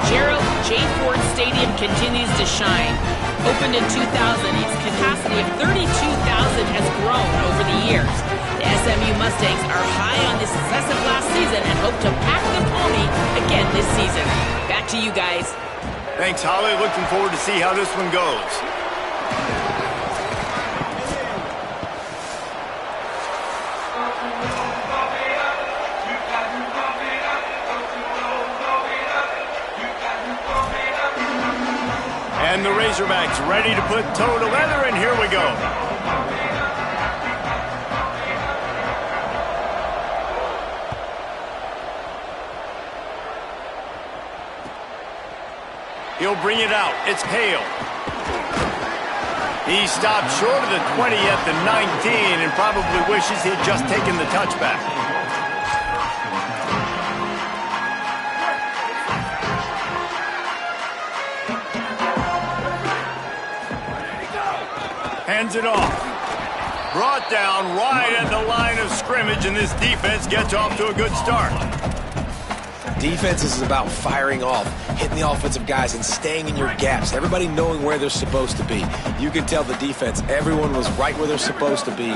Gerald J. Ford Stadium continues to shine. Opened in 2000, its capacity of 32,000 has grown over the years. The SMU Mustangs are high on the success of last season and hope to pack the pony again this season. Back to you guys. Thanks, Holly. Looking forward to see how this one goes. And the Razorbacks ready to put toe to leather, and here we go. He'll bring it out. It's Hale. He stopped short of the 20 at the 19 and probably wishes he had just taken the touchback. Hands it off. Brought down right at the line of scrimmage, and this defense gets off to a good start. Defense is about firing off, hitting the offensive guys, and staying in your gaps. Everybody knowing where they're supposed to be. You can tell the defense, everyone was right where they're supposed to be,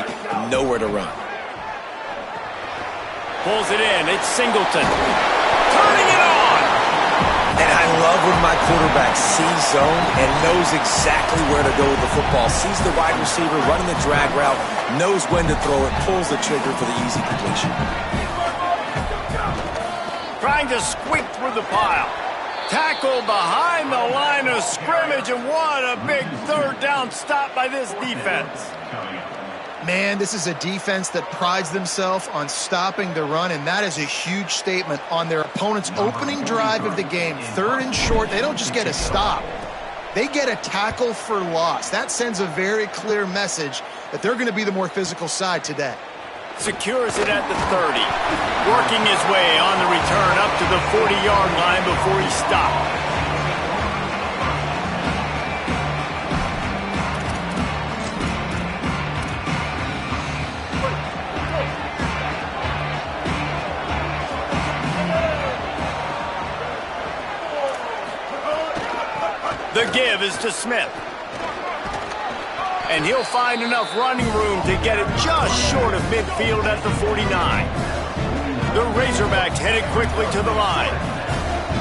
nowhere to run. Pulls it in. It's Singleton. Turning it on! And I love when my quarterback sees zone and knows exactly where to go with the football. Sees the wide receiver running the drag route, knows when to throw it, pulls the trigger for the easy completion. Trying to squeak through the pile. Tackle behind the line of scrimmage, and what a big third down stop by this defense. Man, this is a defense that prides themselves on stopping the run, and that is a huge statement on their opponent's opening drive of the game. Third and short, they don't just get a stop. They get a tackle for loss. That sends a very clear message that they're going to be the more physical side today. Secures it at the 30. Working his way on the return up to the 40-yard line before he stopped. The give is to Smith. And he'll find enough running room to get it just short of midfield at the 49. The Razorbacks headed quickly to the line.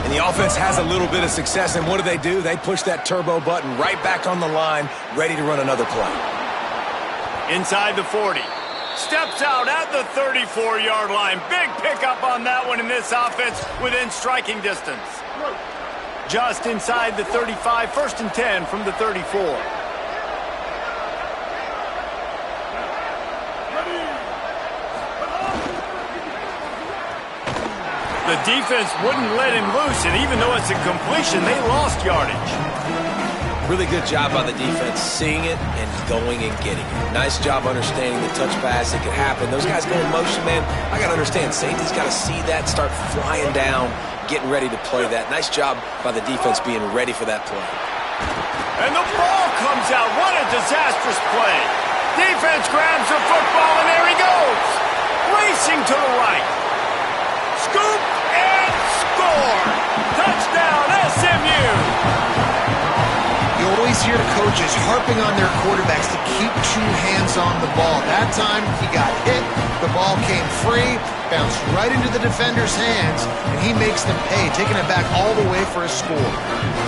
And the offense has a little bit of success, and what do? They push that turbo button right back on the line, ready to run another play. Inside the 40. Steps out at the 34-yard line. Big pickup on that one in this offense within striking distance. Just inside the 35, 1st and 10 from the 34. The defense wouldn't let him loose, and even though it's a completion, they lost yardage. Really good job by the defense, seeing it and going and getting it. Nice job understanding the touch pass. It could happen. Those guys go in motion, man. I got to understand, safety's got to see that, start flying down, getting ready to play that. Nice job by the defense being ready for that play. And the ball comes out. What a disastrous play. Defense grabs the football, and there he goes. Racing to the right. Scoop and score. Touchdown, SMU. You always hear coaches harping on their quarterbacks to keep two hands on the ball. That time, he got hit. The ball came free, bounced right into the defender's hands, and he makes them pay, taking it back all the way for a score.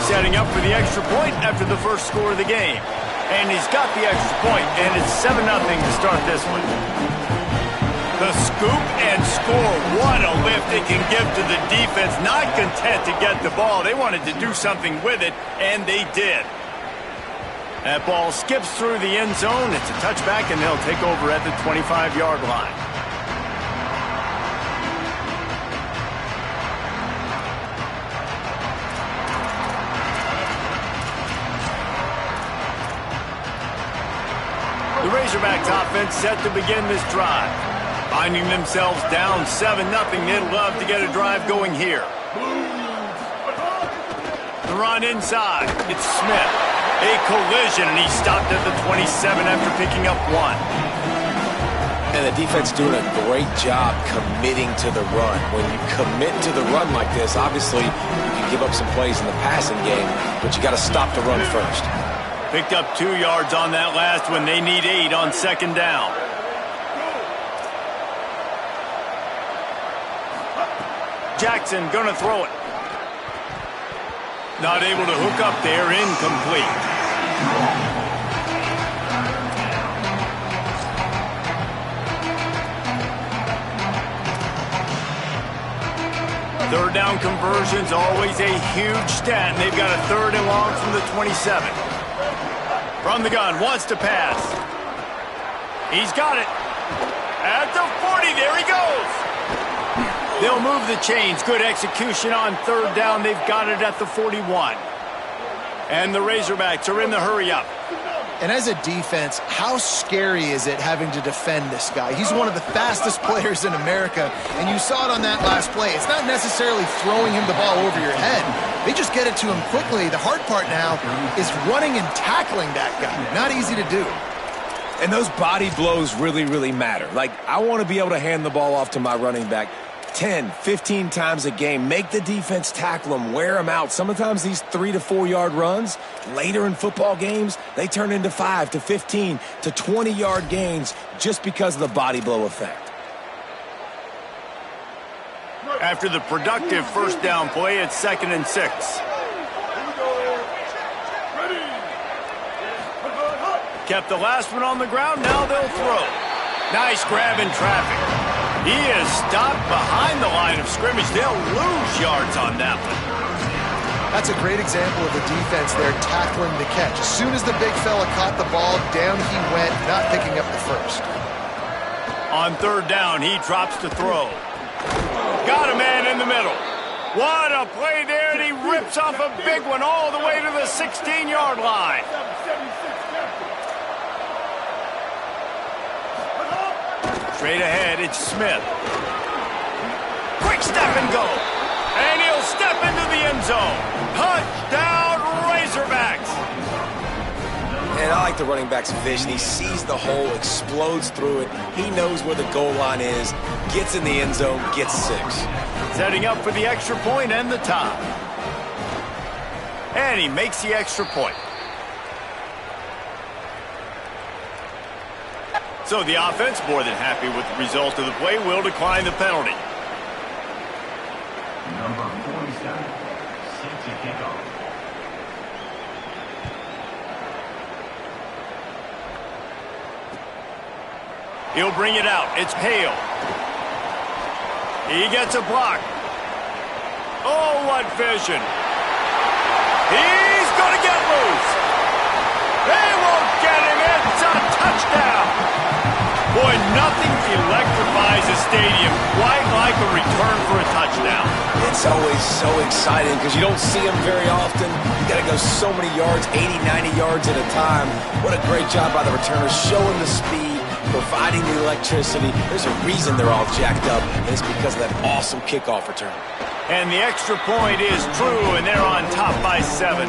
Setting up for the extra point after the first score of the game. And he's got the extra point, and it's 7-0 to start this one. The scoop and score. What a lift it can give to the defense. Not content to get the ball. They wanted to do something with it, and they did. That ball skips through the end zone. It's a touchback, and they'll take over at the 25-yard line. The Razorbacks offense set to begin this drive. Finding themselves down 7-0, they'd love to get a drive going here. The run inside. It's Smith. A collision, and he stopped at the 27 after picking up 1. And the defense doing a great job committing to the run. When you commit to the run like this, obviously you can give up some plays in the passing game, but you got to stop the run first. Picked up 2 yards on that last one. They need 8 on second down. Jackson gonna throw it. Not able to hook up there, incomplete. Third down conversions, always a huge stat, and they've got a 3rd and long from the 27. From the gun, wants to pass. He's got it. At the 40, there he goes. They'll move the chains. Good execution on 3rd down. They've got it at the 41. And the Razorbacks are in the hurry-up. And as a defense, how scary is it having to defend this guy? He's one of the fastest players in America, and you saw it on that last play. It's not necessarily throwing him the ball over your head. They just get it to him quickly. The hard part now is running and tackling that guy. Not easy to do. And those body blows really, really matter. Like, I want to be able to hand the ball off to my running back 10, 15 times a game. Make the defense tackle them, wear them out. Sometimes these 3 to 4 yard runs, later in football games, they turn into 5 to 15 to 20 yard gains just because of the body blow effect. After the productive first down play, it's 2nd and 6. Kept the last one on the ground, now they'll throw. Nice grab in traffic. He is stopped behind the line of scrimmage. They'll lose yards on that one. That's a great example of the defense there tackling the catch. As soon as the big fella caught the ball, down he went, not picking up the first. On 3rd down, he drops to throw. Got a man in the middle. What a play there, and he rips off a big one all the way to the 16-yard line. Straight ahead, it's Smith. Quick step and go. And he'll step into the end zone. Touchdown, Razorbacks. And I like the running back's vision. He sees the hole, explodes through it. He knows where the goal line is, gets in the end zone, gets 6. Setting up for the extra point and the tie. And he makes the extra point. So the offense, more than happy with the result of the play, will decline the penalty. Number 47, set to kick off. He'll bring it out. It's Hale. He gets a block. Oh, what vision. He's going to get loose. They won't get him. It's a touchdown. Boy, nothing electrifies a stadium quite like a return for a touchdown. It's always so exciting because you don't see them very often. You got to go so many yards, 80, 90 yards at a time. What a great job by the returners, showing the speed, providing the electricity. There's a reason they're all jacked up, and it's because of that awesome kickoff return. And the extra point is true, and they're on top by 7.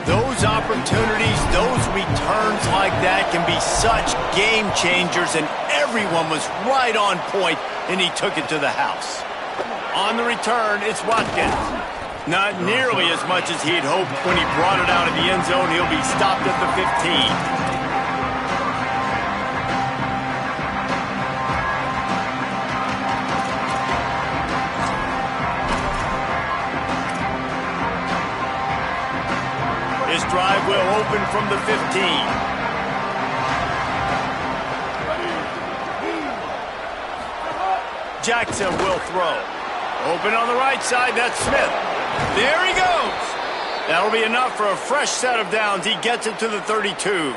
Those opportunities, those returns like that can be such game changers, and everyone was right on point, and he took it to the house. On the return, it's Watkins. Not nearly as much as he'd hoped when he brought it out of the end zone. He'll be stopped at the 15. This drive will open from the 15. Jackson will throw. Open on the right side, that's Smith. There he goes. That'll be enough for a fresh set of downs. He gets it to the 32.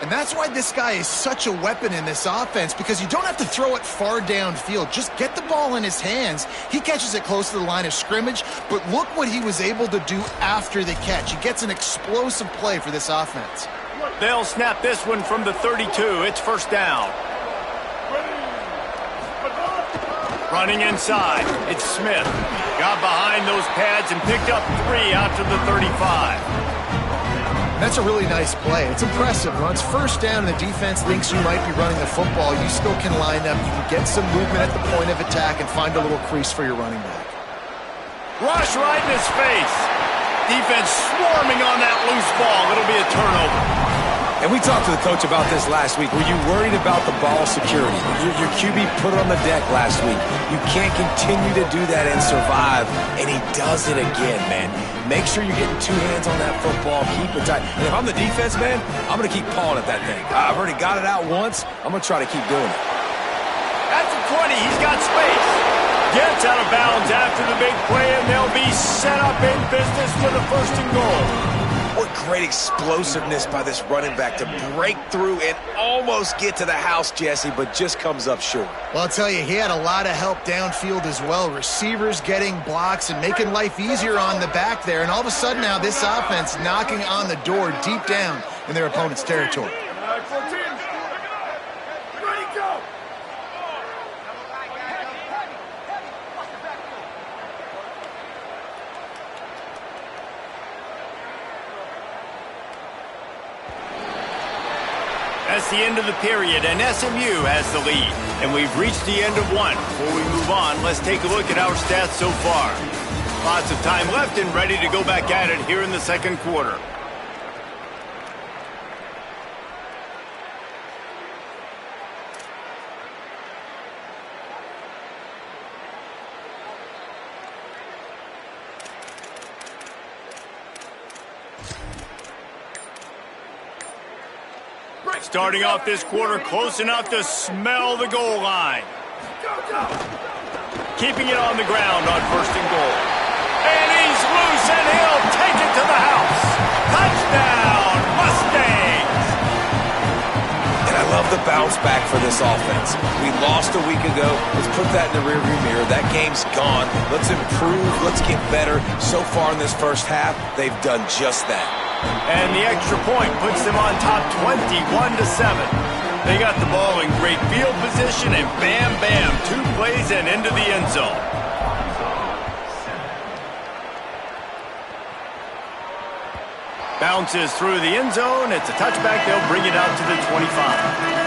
And that's why this guy is such a weapon in this offense, because you don't have to throw it far downfield. Just get the ball in his hands. He catches it close to the line of scrimmage, but look what he was able to do after the catch. He gets an explosive play for this offense. They'll snap this one from the 32. It's first down. Running inside, it's Smith. Got behind those pads and picked up 3 out to the 35. That's a really nice play. It's impressive. When it's first down and the defense thinks you might be running the football, you still can line up. You can get some movement at the point of attack and find a little crease for your running back. Rush right in his face. Defense swarming on that loose ball. It'll be a turnover. And we talked to the coach about this last week. Were you worried about the ball security? Your QB put it on the deck last week. You can't continue to do that and survive, and he does it again, man. Make sure you're getting two hands on that football. Keep it tight. And if I'm the defense, man, I'm going to keep pawing at that thing. I've already got it out once. I'm going to try to keep doing it. At the 20, he's got space. Gets out of bounds after the big play, and they'll be set up in business for the first and goal. What great explosiveness by this running back to break through and almost get to the house, Jesse, but just comes up short. Well, I'll tell you, he had a lot of help downfield as well. Receivers getting blocks and making life easier on the back there. And all of a sudden now this offense knocking on the door deep down in their opponent's territory. That's the end of the period, and SMU has the lead. And we've reached the end of one. Before we move on, let's take a look at our stats so far. Lots of time left and ready to go back at it here in the second quarter. Starting off this quarter close enough to smell the goal line. Keeping it on the ground on first and goal. And he's loose, and he'll take it to the house. Touchdown, Mustangs! And I love the bounce back for this offense. We lost a week ago. Let's put that in the rearview mirror. That game's gone. Let's improve. Let's get better. So far in this first half, they've done just that. And the extra point puts them on top 21-7. They got the ball in great field position, and bam, bam, 2 plays and into the end zone. Bounces through the end zone. It's a touchback. They'll bring it out to the 25.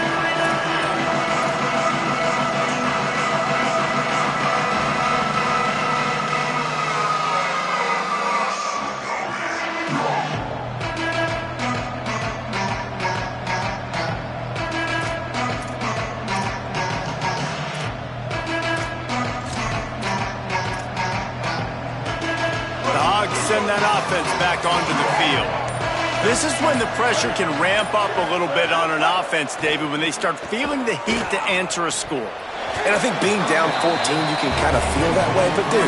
Send that offense back onto the field. This is when the pressure can ramp up a little bit on an offense, David, when they start feeling the heat to answer a score. And I think being down 14, you can kind of feel that way. But, dude,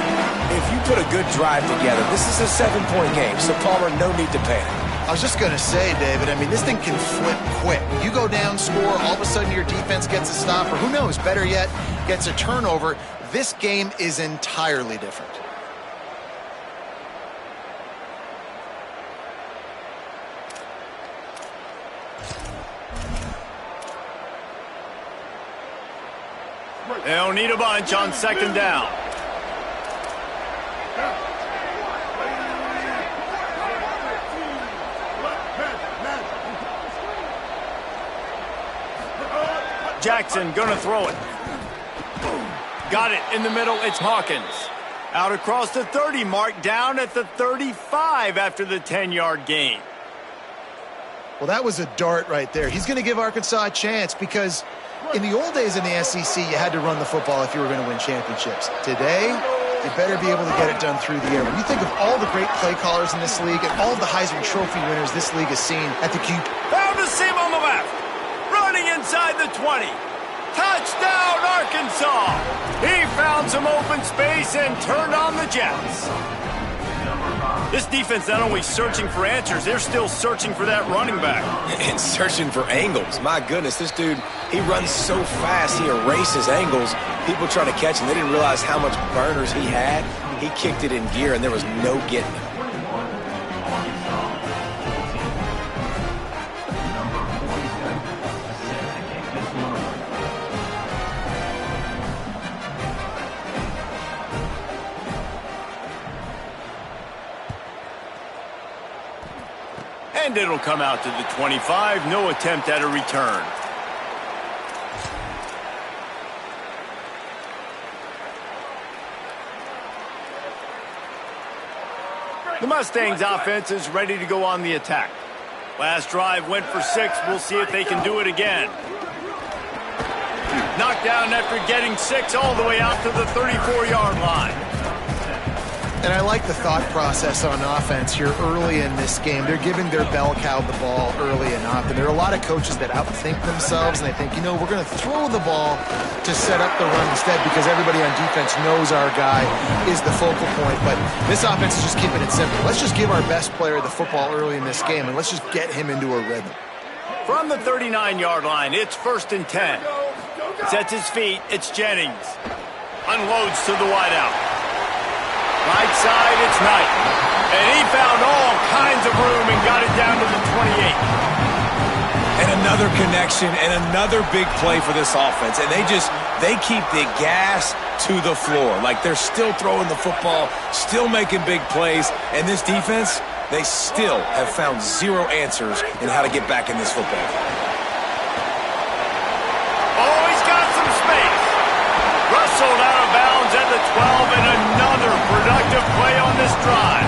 if you put a good drive together, this is a 7-point game, so Palmer, no need to panic. I was just going to say, David, I mean, this thing can flip quick. You go down, score, all of a sudden your defense gets a stop, or who knows, better yet, gets a turnover. This game is entirely different. They'll need a bunch on second down. Jackson gonna throw it. Got it in the middle. It's Hawkins. Out across the 30 mark, down at the 35 after the 10-yard gain. Well, that was a dart right there. He's going to give Arkansas a chance because in the old days in the SEC, you had to run the football if you were going to win championships. Today, you better be able to get it done through the air. When you think of all the great play callers in this league and all of the Heisman Trophy winners this league has seen at the QB. Found a seam on the left. Running inside the 20. Touchdown, Arkansas. He found some open space and turned on the Jets. This defense not only searching for answers, they're still searching for that running back. And searching for angles. My goodness, this dude, he runs so fast, he erases angles. People trying to catch him, they didn't realize how much burners he had. He kicked it in gear, and there was no getting him. And it'll come out to the 25. No attempt at a return. The Mustangs offense is ready to go on the attack. Last drive went for 6. We'll see if they can do it again. Knocked down after getting 6 all the way out to the 34-yard line. And I like the thought process on offense here early in this game. They're giving their bell cow the ball early enough. And there are a lot of coaches that outthink themselves, and they think, you know, we're going to throw the ball to set up the run instead because everybody on defense knows our guy is the focal point. But this offense is just keeping it simple. Let's just give our best player the football early in this game, and let's just get him into a rhythm. From the 39-yard line, it's 1st and 10. Sets his feet, it's Jennings. Unloads to the wideout. Right side, it's Knight. And he found all kinds of room and got it down to the 28. And another connection and another big play for this offense. And they keep the gas to the floor. Like they're still throwing the football, still making big plays. And this defense, they still have found zero answers in how to get back in this football. Oh, he's got some space. Rustled out of bounds at the 12, and another productive play on this drive.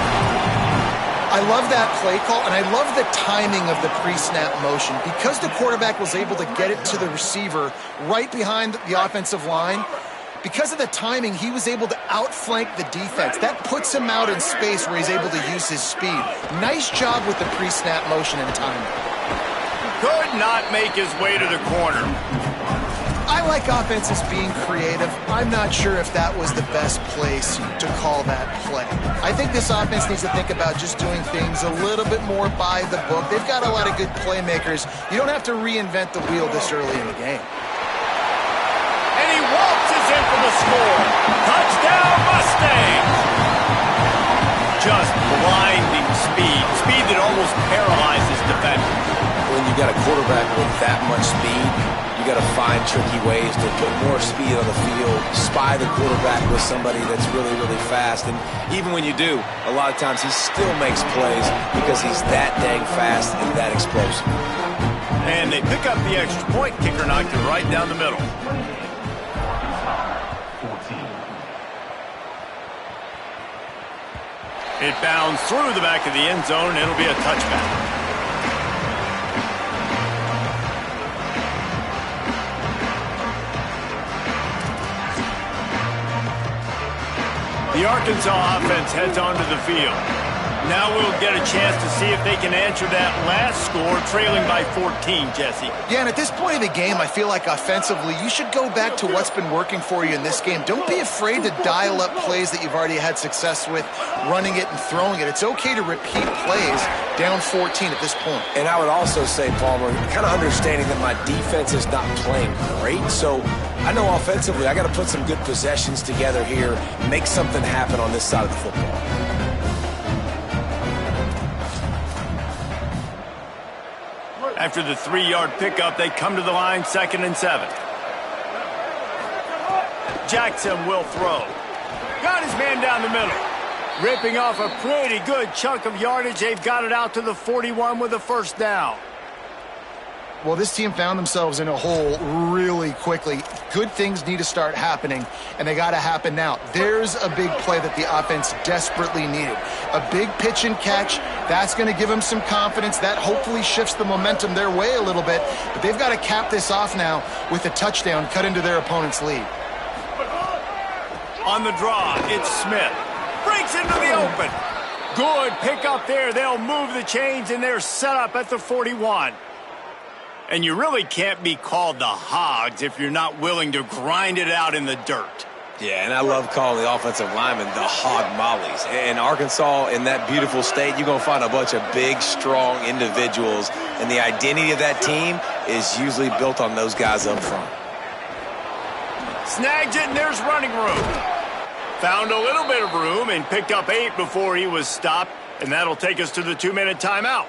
I love that play call, and I love the timing of the pre-snap motion. Because the quarterback was able to get it to the receiver right behind the offensive line, because of the timing, he was able to outflank the defense. That puts him out in space where he's able to use his speed. Nice job with the pre-snap motion and timing. Could not make his way to the corner. I like offenses being creative. I'm not sure if that was the best place to call that play. I think this offense needs to think about just doing things a little bit more by the book. They've got a lot of good playmakers. You don't have to reinvent the wheel this early in the game. And he waltzes in for the score. Touchdown, Mustangs! Just blinding speed. Speed that almost paralyzes defenders. When you got a quarterback with that much speed, you got to find tricky ways to put more speed on the field, spy the quarterback with somebody that's really, really fast. And even when you do, a lot of times he still makes plays because he's that dang fast and that explosive. And they pick up the extra point. Kicker knocked it right down the middle. 14. It bounds through the back of the end zone. It'll be a touchback. The Arkansas offense heads onto the field. Now we'll get a chance to see if they can answer that last score, trailing by 14, Jesse. Yeah, and at this point of the game, I feel like offensively, you should go back to what's been working for you in this game. Don't be afraid to dial up plays that you've already had success with, running it and throwing it. It's okay to repeat plays down 14 at this point. And I would also say, Palmer, kind of understanding that my defense is not playing great, so I know offensively I got to put some good possessions together here, make something happen on this side of the football. After the 3-yard pickup, they come to the line, 2nd and 7. Jackson will throw. Got his man down the middle. Ripping off a pretty good chunk of yardage. They've got it out to the 41 with a first down. Well, this team found themselves in a hole really quickly. Good things need to start happening, and they got to happen now. There's a big play that the offense desperately needed. A big pitch and catch. That's going to give them some confidence. That hopefully shifts the momentum their way a little bit. But they've got to cap this off now with a touchdown cut into their opponent's lead. On the draw, it's Smith. Breaks into the open. Good pick up there. They'll move the chains, and they're set up at the 41. And you really can't be called the Hogs if you're not willing to grind it out in the dirt. Yeah, and I love calling the offensive linemen the hog mollies. In Arkansas, in that beautiful state, you're going to find a bunch of big, strong individuals, and the identity of that team is usually built on those guys up front. Snags it, and there's running room. Found a little bit of room and picked up 8 before he was stopped, and that'll take us to the 2-minute timeout.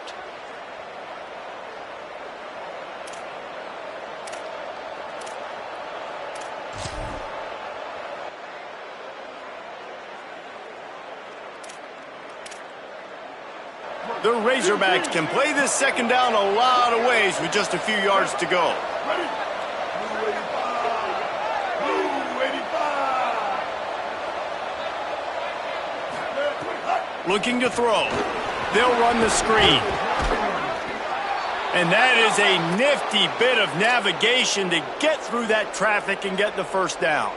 The Razorbacks can play this second down a lot of ways with just a few yards to go. looking to throw. They'll run the screen. And that is a nifty bit of navigation to get through that traffic and get the first down.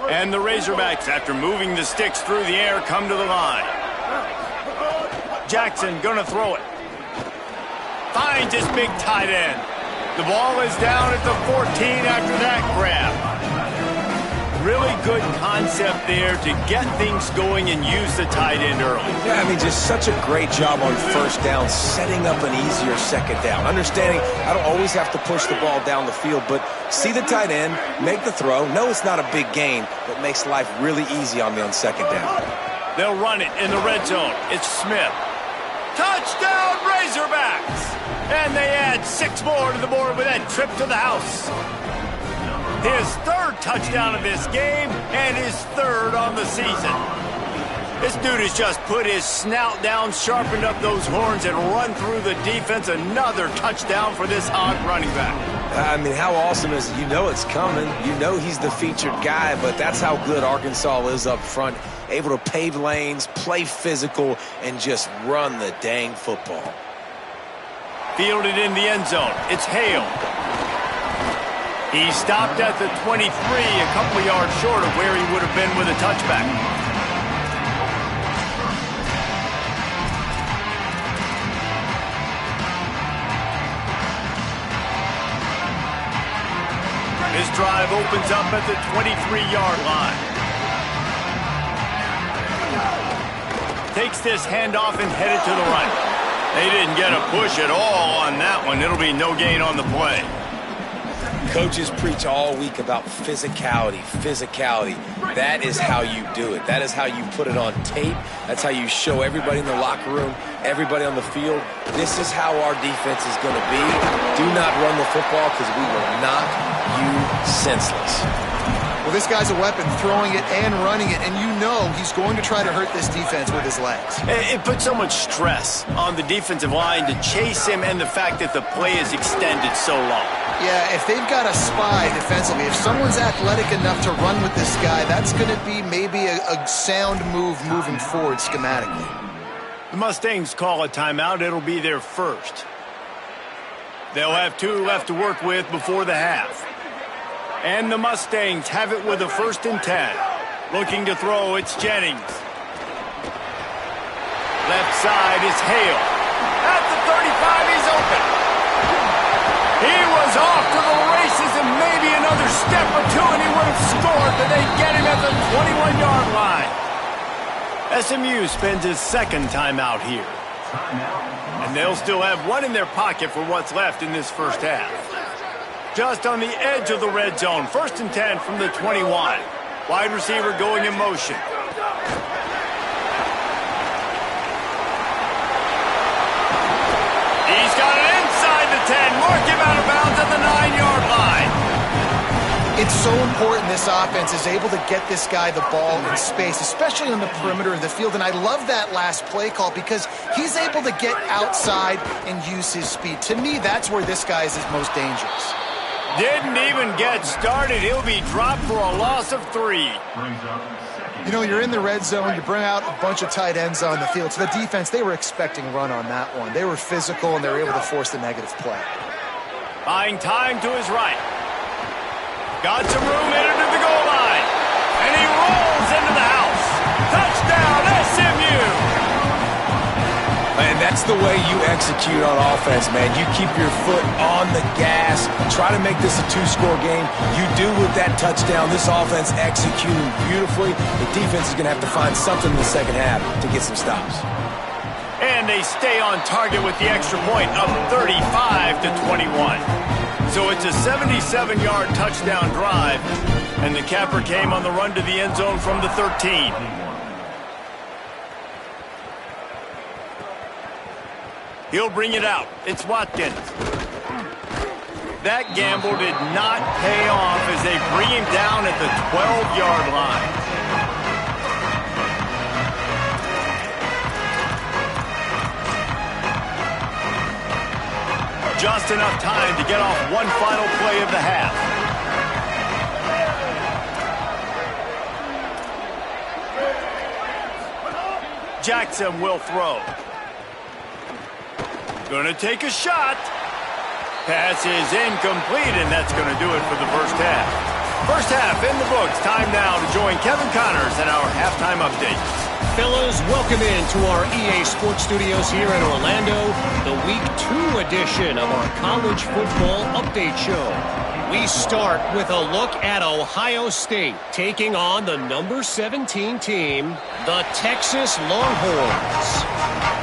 And the Razorbacks, after moving the sticks through the air, come to the line. Jackson gonna throw it. Finds his big tight end. The ball is down at the 14 after that grab. Really good concept there to get things going and use the tight end early. Yeah, I mean, just such a great job on first down, setting up an easier second down. Understanding I don't always have to push the ball down the field, but see the tight end, make the throw. No, it's not a big gain, but makes life really easy on me on second down. They'll run it in the red zone. It's Smith. Touchdown, Razorbacks! And they add 6 more to the board with that trip to the house. His 3rd touchdown of this game and his 3rd on the season. This dude has just put his snout down, sharpened up those horns, and run through the defense. Another touchdown for this Hog running back. I mean, how awesome is it? You know it's coming. You know he's the featured guy, but that's how good Arkansas is up front. Able to pave lanes, play physical, and just run the dang football. Fielded in the end zone. It's Hale. He stopped at the 23, a couple of yards short of where he would have been with a touchback. This drive opens up at the 23-yard line. Takes this handoff and headed to the right. They didn't get a push at all on that one. It'll be no gain on the play. Coaches preach all week about physicality, physicality. That is how you do it. That is how you put it on tape. That's how you show everybody in the locker room, everybody on the field. This is how our defense is going to be. Do not run the football because we will knock you senseless. Well, this guy's a weapon, throwing it and running it, and you know he's going to try to hurt this defense with his legs. It puts so much stress on the defensive line to chase him and the fact that the play is extended so long. Yeah, if they've got a spy defensively, if someone's athletic enough to run with this guy, that's going to be maybe a sound move moving forward schematically. The Mustangs call a timeout. It'll be their first. They'll have 2 left to work with before the half. And the Mustangs have it with a 1st and 10. Looking to throw, it's Jennings. Left side is Hale. At the 35, he's open. He was off to the races and maybe another step or 2 and he would have scored, but they get him at the 21-yard line. SMU spends his 2nd timeout here. And they'll still have 1 in their pocket for what's left in this first half. Just on the edge of the red zone. 1st and 10 from the 21. Wide receiver going in motion. He's got it inside the 10. Mark him out of bounds at the 9-yard line. It's so important this offense is able to get this guy the ball in space, especially on the perimeter of the field. And I love that last play call because he's able to get outside and use his speed. To me, that's where this guy is his most dangerous. Didn't even get started. He'll be dropped for a loss of 3. You know, you're in the red zone. You bring out a bunch of tight ends on the field. So the defense, they were expecting run on that one. They were physical, and they were able to force the negative play. Buying time to his right. Got some room headed to the goal line. And he rolls into the house. Touchdown, SMU! And that's the way you execute on offense, man. You keep your foot on the gas. Try to make this a 2-score game. You do with that touchdown. This offense executing beautifully. The defense is going to have to find something in the second half to get some stops. And they stay on target with the extra point of 35 to 21. So it's a 77-yard touchdown drive. And the capper came on the run to the end zone from the 13. He'll bring it out. It's Watkins. That gamble did not pay off as they bring him down at the 12-yard line. just enough time to get off one final play of the half. Jackson will throw. Gonna take a shot. Pass is incomplete, and that's gonna do it for the first half. First half in the books. Time now to join Kevin Connors in our halftime update. Fellas, welcome into our EA Sports Studios here in Orlando, the Week 2 edition of our College Football Update Show. We start with a look at Ohio State taking on the number 17 team, the Texas Longhorns.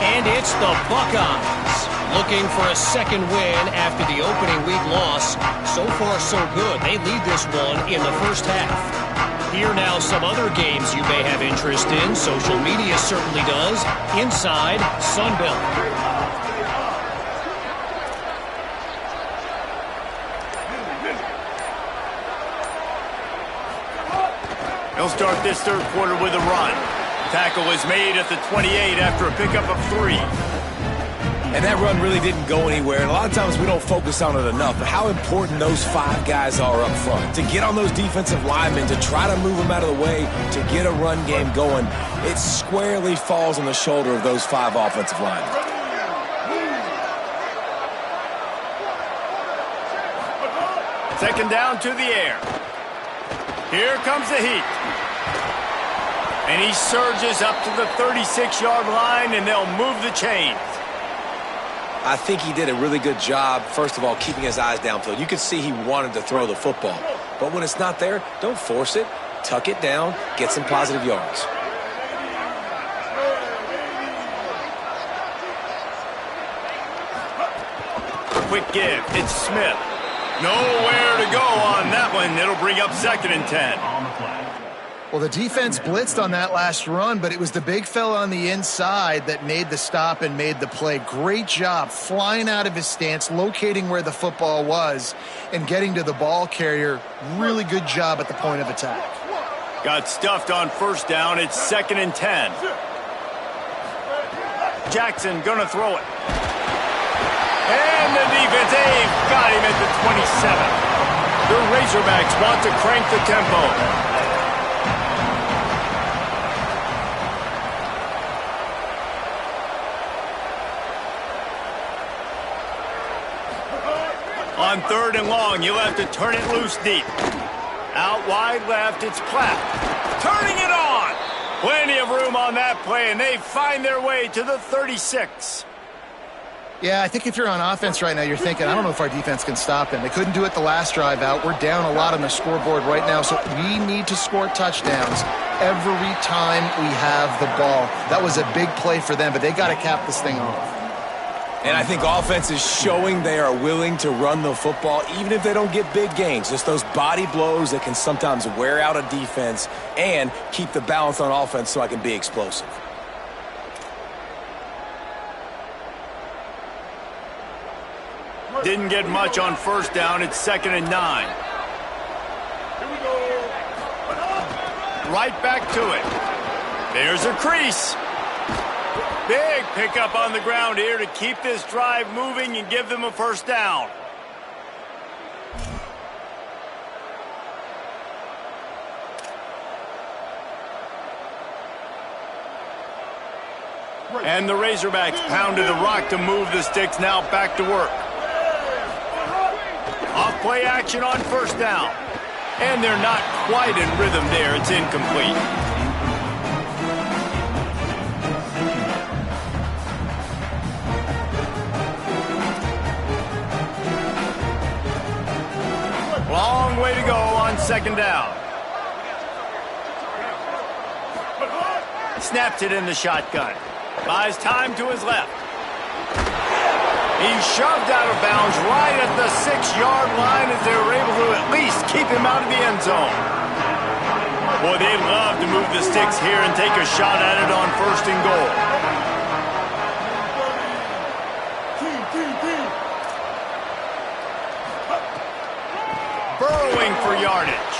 And it's the Buckeyes looking for a second win after the opening week loss. So far, so good. They lead this one in the first half. Here now some other games you may have interest in. Social media certainly does. Inside Sunbelt. He'll start this third quarter with a run. Tackle is made at the 28 after a pickup of 3. And that run really didn't go anywhere. And a lot of times we don't focus on it enough. But how important those 5 guys are up front. To get on those defensive linemen, to try to move them out of the way, to get a run game going, it squarely falls on the shoulder of those 5 offensive linemen. Second down to the air. Here comes the heat. And he surges up to the 36-yard line, and they'll move the chains. I think he did a really good job, first of all, keeping his eyes downfield. You could see he wanted to throw the football. But when it's not there, don't force it. Tuck it down. Get some positive yards. Quick give. It's Smith. Nowhere to go on that one. It'll bring up 2nd and 10. On the play. Well, the defense blitzed on that last run, but it was the big fella on the inside that made the stop and made the play. Great job flying out of his stance, locating where the football was, and getting to the ball carrier. Really good job at the point of attack. Got stuffed on first down. It's 2nd and 10. Jackson gonna throw it. And the defense got him at the 27. The Razorbacks want to crank the tempo. On 3rd and long, you'll have to turn it loose deep. Out wide left, it's Platt. Turning it on! Plenty of room on that play, and they find their way to the 36. Yeah, I think if you're on offense right now, you're thinking, I don't know if our defense can stop him. They couldn't do it the last drive out. We're down a lot on the scoreboard right now, so we need to score touchdowns every time we have the ball. That was a big play for them, but they got to cap this thing off. And I think offense is showing they are willing to run the football, even if they don't get big gains. Just those body blows that can sometimes wear out a defense and keep the balance on offense so I can be explosive. Didn't get much on first down. It's 2nd and 9. Right back to it. There's a crease. Big pickup on the ground here to keep this drive moving and give them a first down. And the Razorbacks pounded the rock to move the sticks. Now back to work. Off play action on first down. And they're not quite in rhythm there. It's incomplete. Long way to go on 2nd down. Snaps it in the shotgun. Buys time to his left. He's shoved out of bounds right at the 6-yard line as they were able to at least keep him out of the end zone. Boy, they'd love to move the sticks here and take a shot at it on 1st and goal. Burrowing for yardage.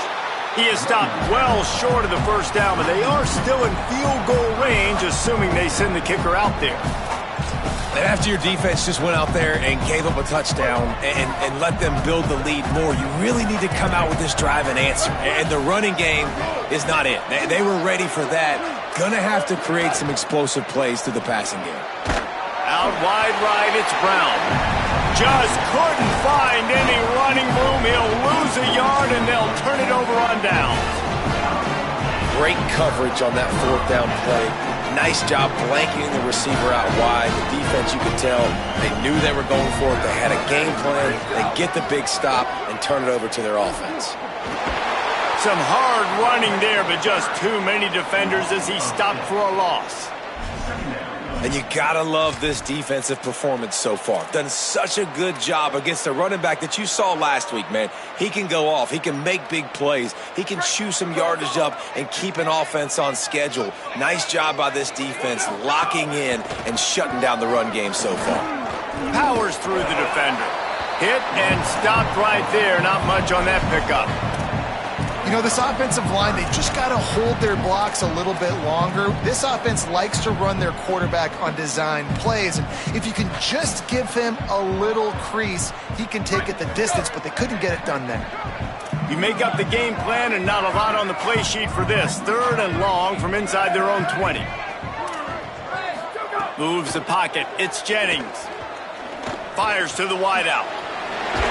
He is stopped well short of the first down, but they are still in field goal range, assuming they send the kicker out there. And after your defense just went out there and gave up a touchdown and let them build the lead more, you really need to come out with this drive and answer. And the running game is not it. They were ready for that. Gonna have to create some explosive plays through the passing game. Out wide right, it's Brown. Just couldn't find any running room. He'll lose a yard, and they'll turn it over on downs. Great coverage on that fourth down play. Nice job blanketing the receiver out wide. The defense, you could tell, they knew they were going for it. They had a game plan. They get the big stop and turn it over to their offense. Some hard running there, but just too many defenders as he stopped for a loss. And you gotta love this defensive performance so far. Done such a good job against the running back that you saw last week, man. He can go off. He can make big plays. He can chew some yardage up and keep an offense on schedule. Nice job by this defense locking in and shutting down the run game so far. Powers through the defender. Hit and stopped right there. Not much on that pickup. You know, this offensive line, they just got to hold their blocks a little bit longer. This offense likes to run their quarterback on design plays. And if you can just give him a little crease, he can take it the distance, but they couldn't get it done there. You make up the game plan and not a lot on the play sheet for this. 3rd and long from inside their own 20. Moves the pocket. It's Jennings. Fires to the wideout.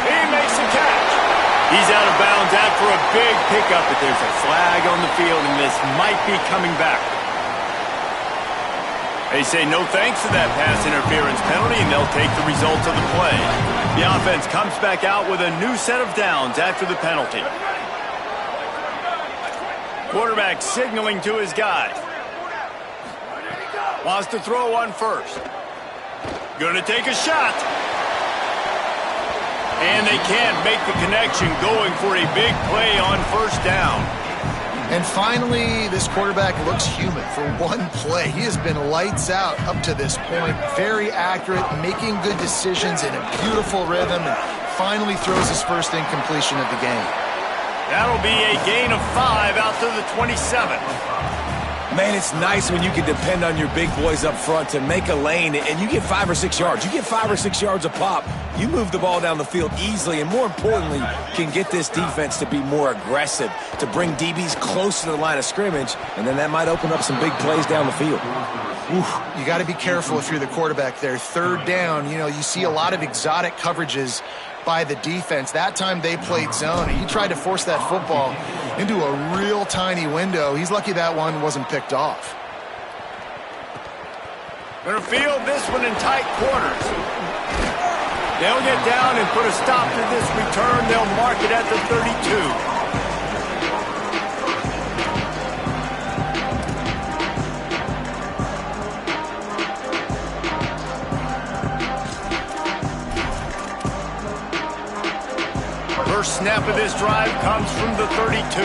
He makes a catch. He's out of bounds after a big pickup, but there's a flag on the field, and this might be coming back. They say no thanks to that pass interference penalty, and they'll take the results of the play. The offense comes back out with a new set of downs after the penalty. Quarterback signaling to his guys. Wants to throw on first. Gonna take a shot. And they can't make the connection, going for a big play on first down. And finally, this quarterback looks human for one play. He has been lights out up to this point. Very accurate, making good decisions in a beautiful rhythm, and finally throws his first incompletion of the game. That'll be a gain of 5 out to the 27. Man, it's nice when you can depend on your big boys up front to make a lane, and you get 5 or 6 yards. You get 5 or 6 yards a pop. You move the ball down the field easily, and more importantly, can get this defense to be more aggressive, to bring DBs close to the line of scrimmage, and then that might open up some big plays down the field. Oof, you got to be careful if you're the quarterback there. 3rd down, you know, you see a lot of exotic coverages by the defense. That time they played zone, and he tried to force that football into a real tiny window. He's lucky that one wasn't picked off. Gonna field this one in tight quarters. They'll get down and put a stop to this return. They'll mark it at the 32. First snap of this drive comes from the 32.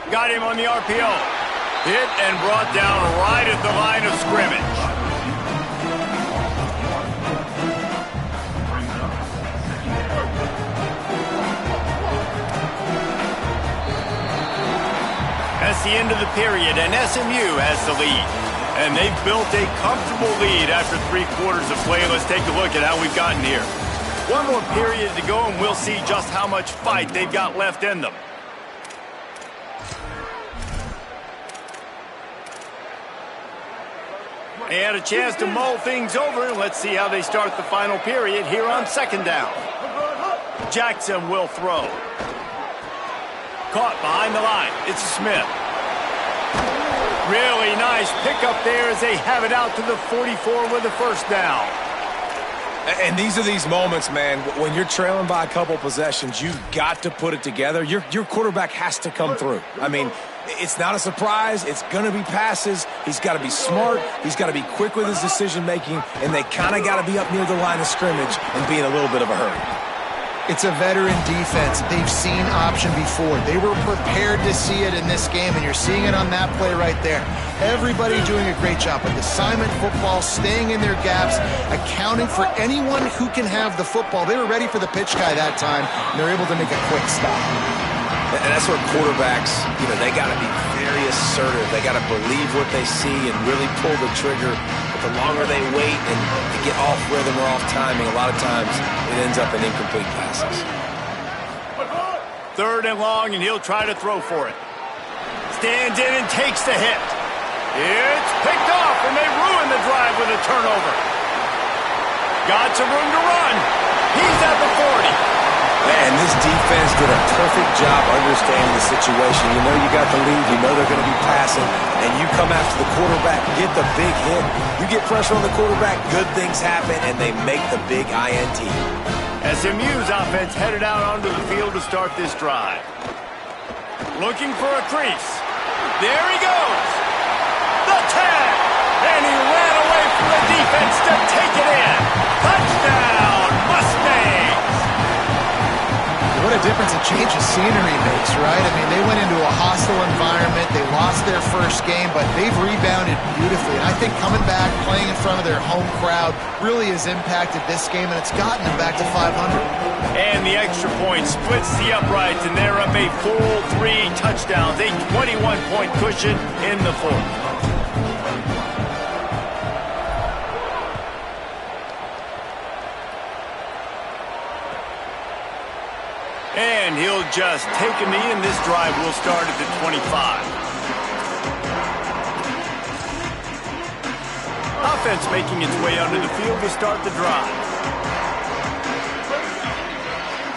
Got him on the RPO. Hit and brought down right at the line of scrimmage. That's the end of the period, and SMU has the lead. And they've built a comfortable lead after 3 quarters of play. Let's take a look at how we've gotten here. One more period to go, and we'll see just how much fight they've got left in them. They had a chance to mull things over, and let's see how they start the final period here on 2nd down. Jackson will throw. Caught behind the line. It's Smith. Really nice pickup there as they have it out to the 44 with the first down. And these are these moments, man, when you're trailing by a couple possessions, you've got to put it together. Your quarterback has to come through. I mean, it's not a surprise. It's going to be passes. He's got to be smart. He's got to be quick with his decision-making, and they kind of got to be up near the line of scrimmage and be in a little bit of a hurry. It's a veteran defense. They've seen option before. They were prepared to see it in this game, and you're seeing it on that play right there. Everybody doing a great job with assignment football, staying in their gaps, accounting for anyone who can have the football. They were ready for the pitch guy that time, and they're able to make a quick stop. And that's where quarterbacks, they got to be very assertive. They got to believe what they see and really pull the trigger. But the longer they wait and they get off rhythm or off timing, a lot of times it ends up in incomplete passes. 3rd and long, and he'll try to throw for it. Stands in and takes the hit. It's picked off, and they ruin the drive with a turnover. Got some room to run. He's at the 40. Man, this defense did a perfect job understanding the situation. You know you got the lead. You know they're going to be passing. And you come after the quarterback, get the big hit. You get pressure on the quarterback, good things happen, and they make the big INT. SMU's offense headed out onto the field to start this drive. Looking for a crease. There he goes. The tag. And he ran away from the defense to take it in. Touchdown, Mustangs. What a difference a change of scenery makes, right? I mean, they went into a hostile environment. They lost their first game, but they've rebounded beautifully. And I think coming back, playing in front of their home crowd really has impacted this game, and it's gotten them back to 500. And the extra point splits the uprights, and they're up a full 3 touchdowns, a 21-point cushion in the 4th. And he'll just take a knee, and this drive will start at the 25. Offense making its way onto the field to start the drive.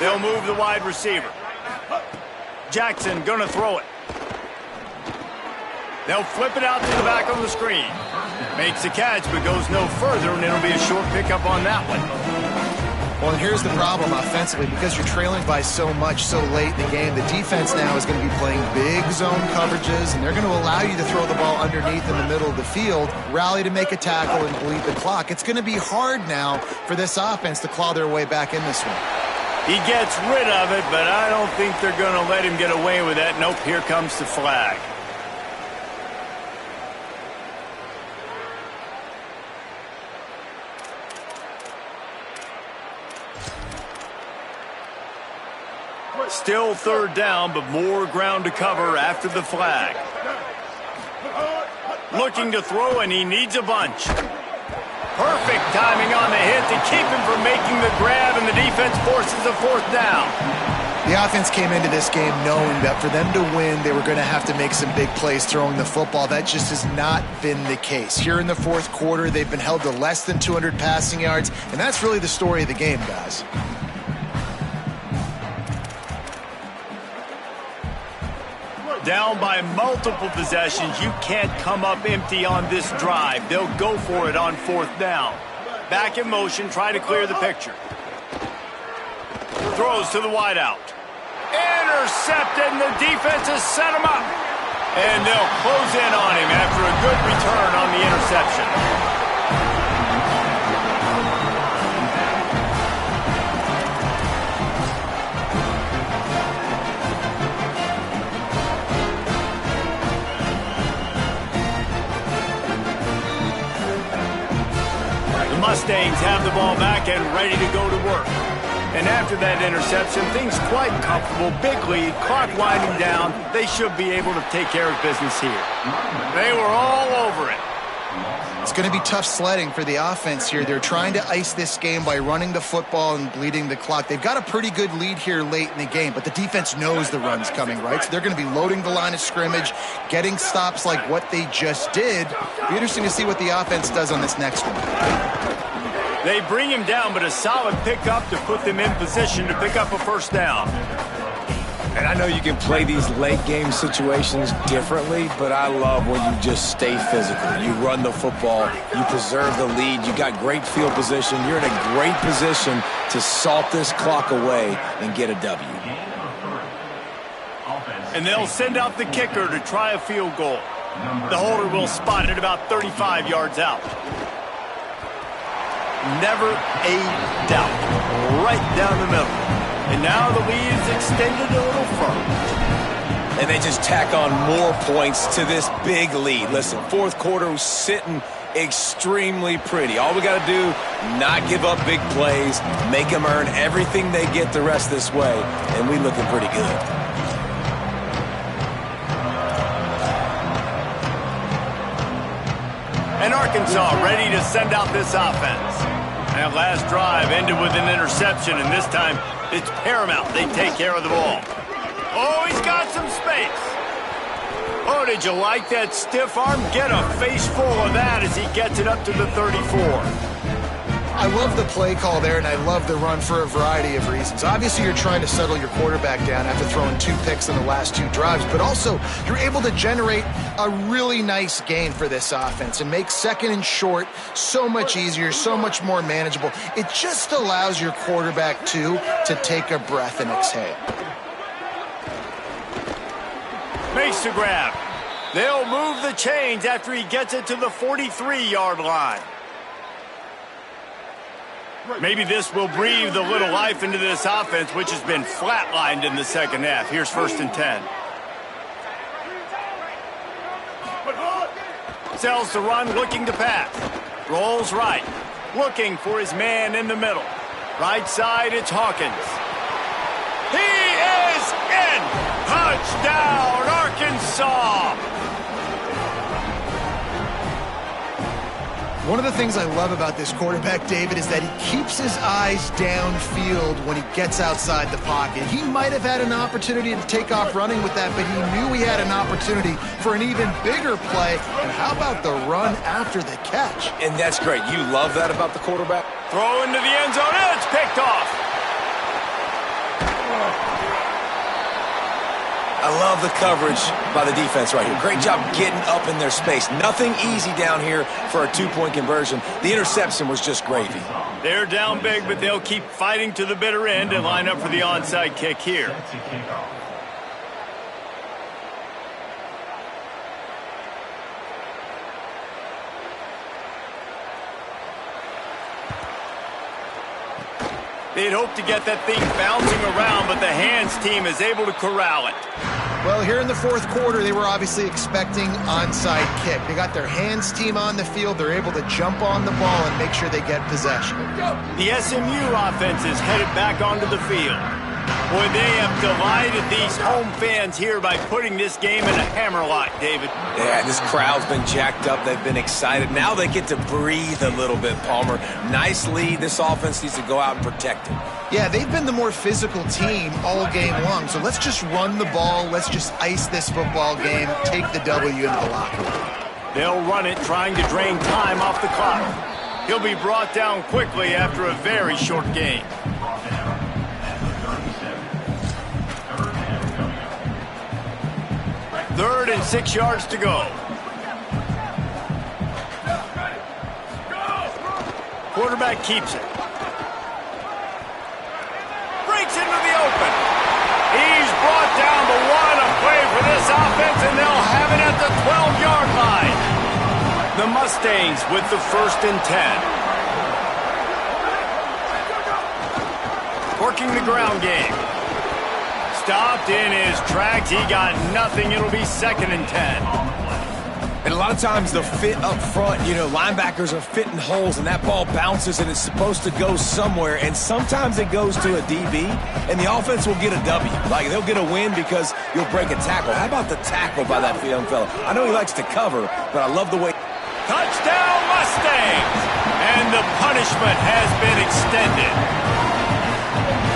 They'll move the wide receiver. Jackson gonna throw it. They'll flip it out to the back on the screen. Makes the catch, but goes no further, and it'll be a short pickup on that one. Well, and here's the problem offensively. Because you're trailing by so much so late in the game, the defense now is going to be playing big zone coverages, and they're going to allow you to throw the ball underneath in the middle of the field, rally to make a tackle, and bleed the clock. It's going to be hard now for this offense to claw their way back in this one. He gets rid of it, but I don't think they're going to let him get away with that. Nope, here comes the flag. Still 3rd down, but more ground to cover after the flag. Looking to throw, and he needs a bunch. Perfect timing on the hit to keep him from making the grab, and the defense forces a 4th down. The offense came into this game knowing that for them to win, they were going to have to make some big plays throwing the football. That just has not been the case. Here in the 4th quarter, they've been held to less than 200 passing yards, and that's really the story of the game, guys. Down by multiple possessions, you can't come up empty on this drive. They'll go for it on 4th down. Back in motion, try to clear the picture. Throws to the wideout. Intercepted, and the defense has set him up. And they'll close in on him after a good return on the interception. Mustangs have the ball back and ready to go to work. And after that interception, things quite comfortable. Big lead, clock winding down. They should be able to take care of business here. They were all over it. It's going to be tough sledding for the offense here. They're trying to ice this game by running the football and bleeding the clock. They've got a pretty good lead here late in the game, but the defense knows the run's coming, right? So they're going to be loading the line of scrimmage, getting stops like what they just did. It'll be interesting to see what the offense does on this next one. They bring him down, but a solid pickup to put them in position to pick up a 1st down. And I know you can play these late game situations differently, but I love when you just stay physical. You run the football, you preserve the lead, you got great field position, you're in a great position to salt this clock away and get a W. And they'll send out the kicker to try a field goal. The holder will spot it about 35 yards out. Never a doubt. Right down the middle. And now the lead is extended a little further. And they just tack on more points to this big lead. Listen, fourth quarter was sitting extremely pretty. All we got to do, not give up big plays, make them earn everything they get the rest this way, and we looking pretty good. And Arkansas ready to send out this offense. That last drive ended with an interception, and this time it's paramount they take care of the ball. Oh, he's got some space. Oh, did you like that stiff arm? Get a face full of that as he gets it up to the 34. I love the play call there, and I love the run for a variety of reasons. Obviously, you're trying to settle your quarterback down after throwing 2 picks in the last 2 drives, but also you're able to generate a really nice gain for this offense and make second and short so much easier, so much more manageable. It just allows your quarterback, too, to take a breath and exhale. Makes the grab. They'll move the chains after he gets it to the 43-yard line. Maybe this will breathe a little life into this offense, which has been flatlined in the second half. Here's 1st and 10. Sells the run, looking to pass. Rolls right, looking for his man in the middle. Right side, it's Hawkins. He is in! Touchdown, Arkansas! One of the things I love about this quarterback, David, is that he keeps his eyes downfield when he gets outside the pocket. He might have had an opportunity to take off running with that, but he knew he had an opportunity for an even bigger play. And how about the run after the catch? And that's great. You love that about the quarterback? Throw into the end zone, and it's picked off. I love the coverage by the defense right here. Great job getting up in their space. Nothing easy down here for a 2-point conversion. The interception was just gravy. They're down big, but they'll keep fighting to the bitter end and line up for the onside kick here. They'd hoped to get that thing bouncing around, but the hands team is able to corral it. Well, here in the fourth quarter, they were obviously expecting onside kick. They got their hands team on the field. They're able to jump on the ball and make sure they get possession. The SMU offense is headed back onto the field. Boy, they have delighted these home fans here by putting this game in a hammerlock, David. Yeah, this crowd's been jacked up. They've been excited. Now they get to breathe a little bit, Palmer. Nice lead. This offense needs to go out and protect it. Yeah, they've been the more physical team all game long. So let's just run the ball. Let's just ice this football game, take the W into the locker room. They'll run it, trying to drain time off the clock. He'll be brought down quickly after a very short game. Third and 6 yards to go. Quarterback keeps it. Breaks into the open. He's brought down, but what a play for this offense, and they'll have it at the 12-yard line. The Mustangs with the 1st and 10. Working the ground game. Stopped in his tracks. He got nothing. It'll be 2nd and 10. And a lot of times the fit up front, you know, linebackers are fitting holes, and that ball bounces, and it's supposed to go somewhere, and sometimes it goes to a DB, and the offense will get a W. Like, they'll get a win because you'll break a tackle. How about the tackle by that young fella? I know he likes to cover, but I love the way... Touchdown, Mustangs! And the punishment has been extended.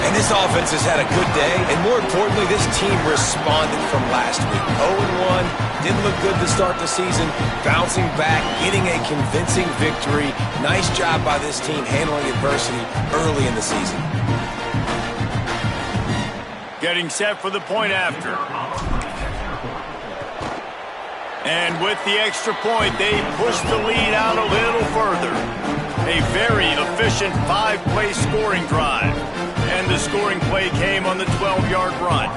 And this offense has had a good day, and more importantly, this team responded from last week. 0-1, didn't look good to start the season, bouncing back, getting a convincing victory. Nice job by this team handling adversity early in the season. Getting set for the point after. And with the extra point, they push the lead out a little further. A very efficient 5-play scoring drive. And the scoring play came on the 12-yard run.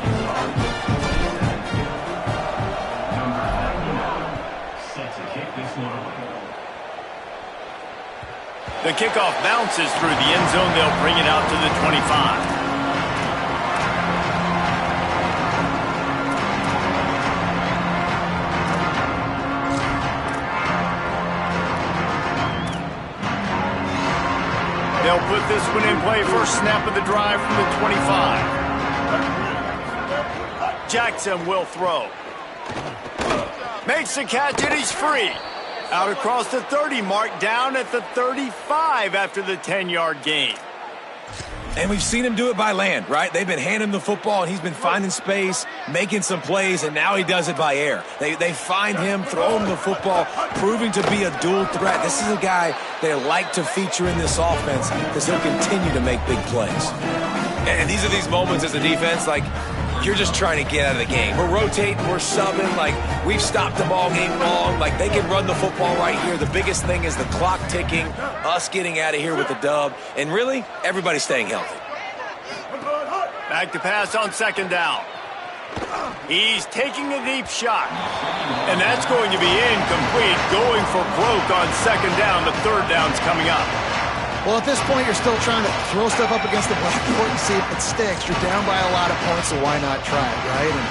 Set to kick this one away. The kickoff bounces through the end zone. They'll bring it out to the 25. this one in play. First snap of the drive from the 25. Jackson will throw. Makes the catch and he's free. Out across the 30 mark, down at the 35 after the 10-yard gain. And we've seen him do it by land, right? They've been handing him the football, and he's been finding space, making some plays, and now he does it by air. They find him, throw him the football, proving to be a dual threat. This is a guy they like to feature in this offense because he'll continue to make big plays. And these are these moments as a defense, like, you're just trying to get out of the game. We're rotating, we're subbing, like, we've stopped the ball game long. Like, they can run the football right here. The biggest thing is the clock ticking, us getting out of here with the dub, and really, everybody staying healthy. Back to pass on second down. He's taking a deep shot. And that's going to be incomplete, going for broke on second down. The third down's coming up. Well, at this point, you're still trying to throw stuff up against the blackboard and see if it sticks. You're down by a lot of points, so why not try it, right? And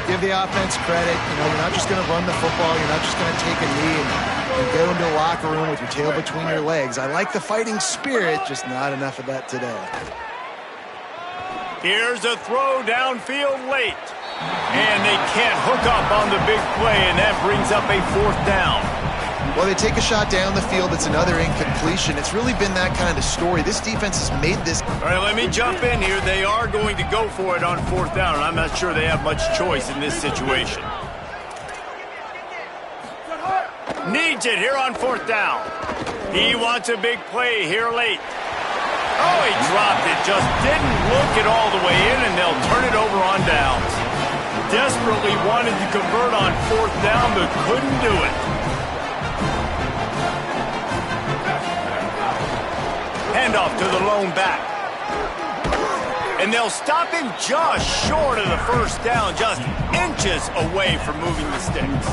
give the offense credit. You know, you're not just going to run the football. You're not just going to take a knee and go into the locker room with your tail between your legs. I like the fighting spirit, just not enough of that today. Here's a throw downfield late. And they can't hook up on the big play, and that brings up a fourth down. Well, they take a shot down the field. It's another incompletion. It's really been that kind of story. This defense has made this. All right, let me jump in here. They are going to go for it on fourth down. I'm not sure they have much choice in this situation. Needs it here on fourth down. He wants a big play here late. Oh, he dropped it. Just didn't look it all the way in, and they'll turn it over on downs. Desperately wanted to convert on fourth down, but couldn't do it. Handoff to the lone back. And they'll stop him just short of the first down, just inches away from moving the sticks.